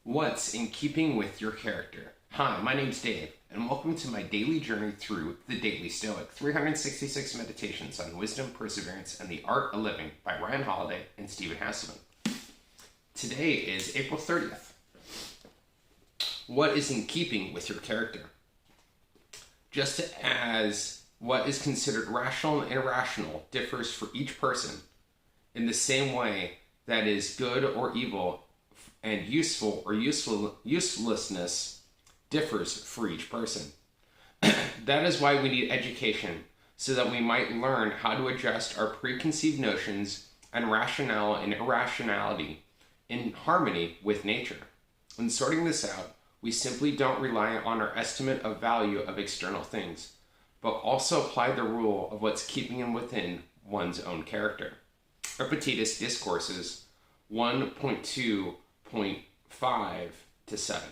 What's in keeping with your character? Hi, my name's Dave, and welcome to my daily journey through the Daily Stoic, 366 meditations on wisdom, perseverance, and the art of living by Ryan Holiday and Stephen Hasselman. Today is April 30th. What is in keeping with your character? Just as what is considered rational and irrational differs for each person, in the same way that is good or evil and useful or uselessness differs for each person. That is why we need education, so that we might learn how to adjust our preconceived notions and rationale and irrationality in harmony with nature. In sorting this out, we simply don't rely on our estimate of value of external things, but also apply the rule of what's keeping them within one's own character. EPICTETUS Discourses 1.2.5 to 7.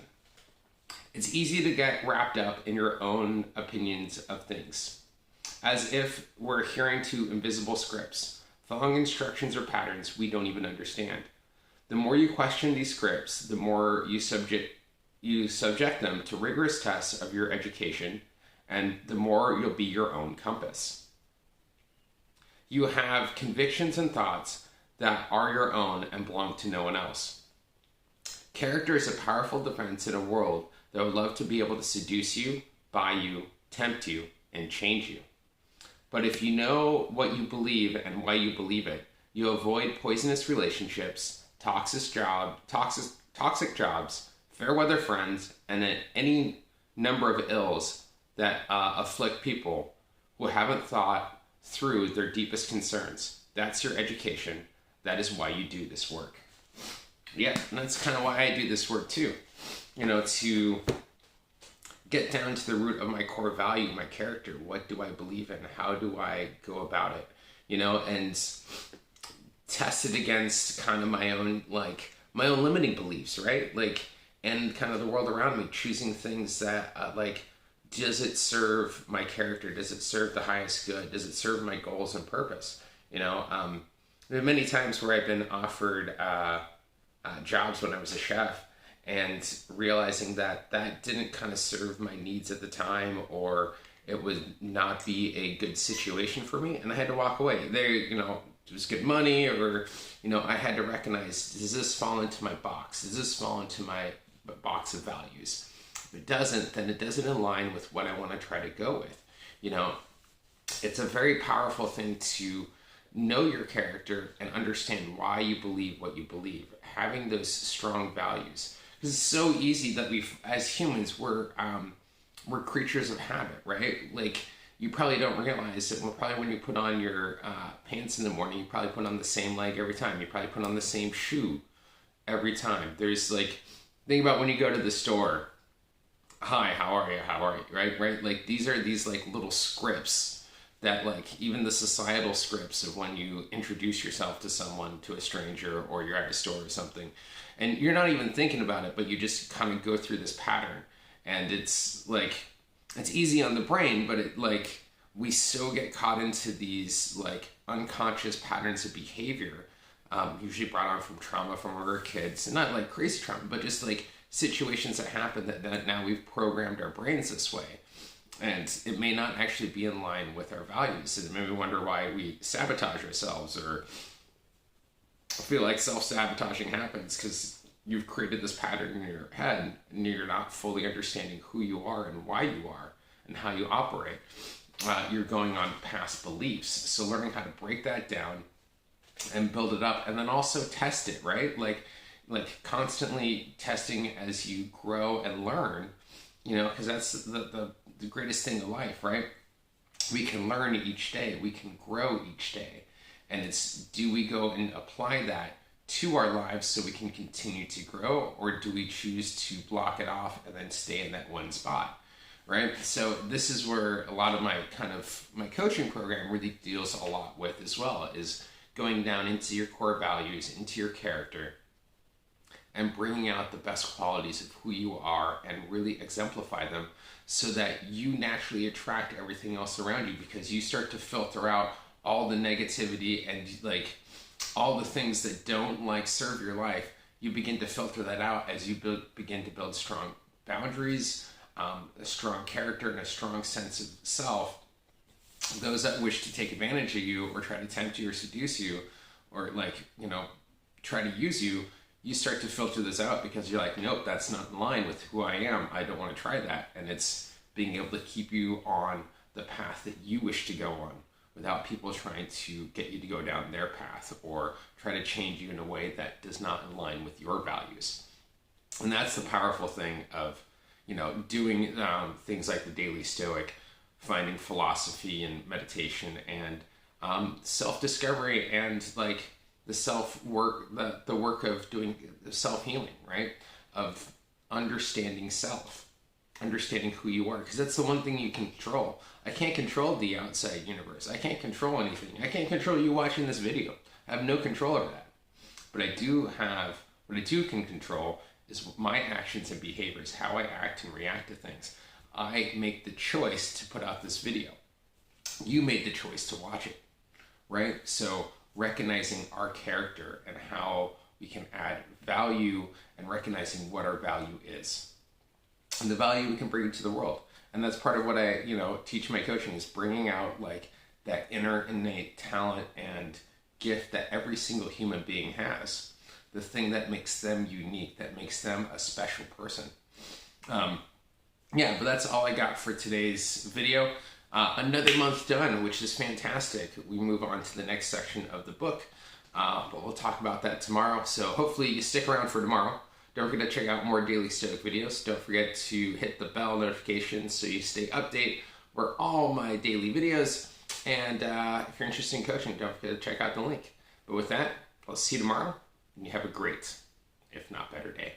It's easy to get wrapped up in your own opinions of things, as if we're adhering to invisible scripts, following instructions or patterns we don't even understand. The more you question these scripts, the more you subject them to rigorous tests of your education, and the more you'll be your own compass. You have convictions and thoughts that are your own and belong to no one else. Character is a powerful defense in a world that would love to be able to seduce you, buy you, tempt you, and change you. But if you know what you believe and why you believe it, you avoid poisonous relationships, toxic jobs, fair weather friends, and any number of ills that afflict people who haven't thought through their deepest concerns. That's your education. That is why you do this work. Yeah, and that's kind of why I do this work too. To get down to the root of my core value, my character. What do I believe in? How do I go about it? And test it against kind of my own limiting beliefs, right? And kind of the world around me, choosing things that does it serve my character? Does it serve the highest good? Does it serve my goals and purpose? There have been many times where I've been offered jobs when I was a chef, and realizing that didn't kind of serve my needs at the time, or it would not be a good situation for me, and I had to walk away. It was good money, or I had to recognize, does this fall into my box? Does this fall into my box of values? If it doesn't, then it doesn't align with what I want to try to go with. It's a very powerful thing to know your character and understand why you believe what you believe, having those strong values. Because it's so easy that as humans, we're creatures of habit, right? You probably don't realize that when you put on your pants in the morning, you probably put on the same leg every time. You probably put on the same shoe every time. There's think about when you go to the store. Hi, how are you? How are you? Right? These are these little scripts that even the societal scripts of when you introduce yourself to someone, to a stranger, or you're at a store or something, and you're not even thinking about it, but you just kind of go through this pattern, and it's easy on the brain, but we so get caught into these unconscious patterns of behavior, usually brought on from trauma from when we were kids, and not crazy trauma, but just situations that happen that now we've programmed our brains this way. And it may not actually be in line with our values. And it made me wonder why we sabotage ourselves, or feel like self-sabotaging happens because you've created this pattern in your head and you're not fully understanding who you are and why you are and how you operate. You're going on past beliefs. So learning how to break that down and build it up, and then also test it, right? Constantly testing as you grow and learn, because that's the greatest thing in life, right? We can learn each day, we can grow each day, and it's, do we go and apply that to our lives so we can continue to grow, or do we choose to block it off and then stay in that one spot, right? So this is where a lot of my coaching program really deals a lot with as well, is going down into your core values, into your character, and bringing out the best qualities of who you are and really exemplify them, so that you naturally attract everything else around you, because you start to filter out all the negativity and all the things that don't serve your life. you begin to filter that out as you begin to build strong boundaries, a strong character, and a strong sense of self. Those that wish to take advantage of you or try to tempt you or seduce you or try to use you, you start to filter this out because you're like, nope, that's not in line with who I am. I don't want to try that. And it's being able to keep you on the path that you wish to go on without people trying to get you to go down their path or try to change you in a way that does not align with your values. And that's the powerful thing of, doing things like the Daily Stoic, finding philosophy and meditation and self-discovery and like the self-work, the work of doing self-healing, right? Of understanding self, understanding who you are, because that's the one thing you can control. I can't control the outside universe. I can't control anything. I can't control you watching this video. I have no control over that. But what I can control is my actions and behaviors, how I act and react to things. I make the choice to put out this video. You made the choice to watch it, right? So recognizing our character and how we can add value and recognizing what our value is and the value we can bring to the world. And that's part of what I, teach my coaching is bringing out like that inner innate talent and gift that every single human being has. The thing that makes them unique, that makes them a special person. But that's all I got for today's video. Another month done, which is fantastic. We move on to the next section of the book, but we'll talk about that tomorrow. So hopefully you stick around for tomorrow. Don't forget to check out more Daily Stoic videos. Don't forget to hit the bell notification so you stay updated for all my daily videos. And if you're interested in coaching, don't forget to check out the link. But with that, I'll see you tomorrow, and you have a great, if not better, day.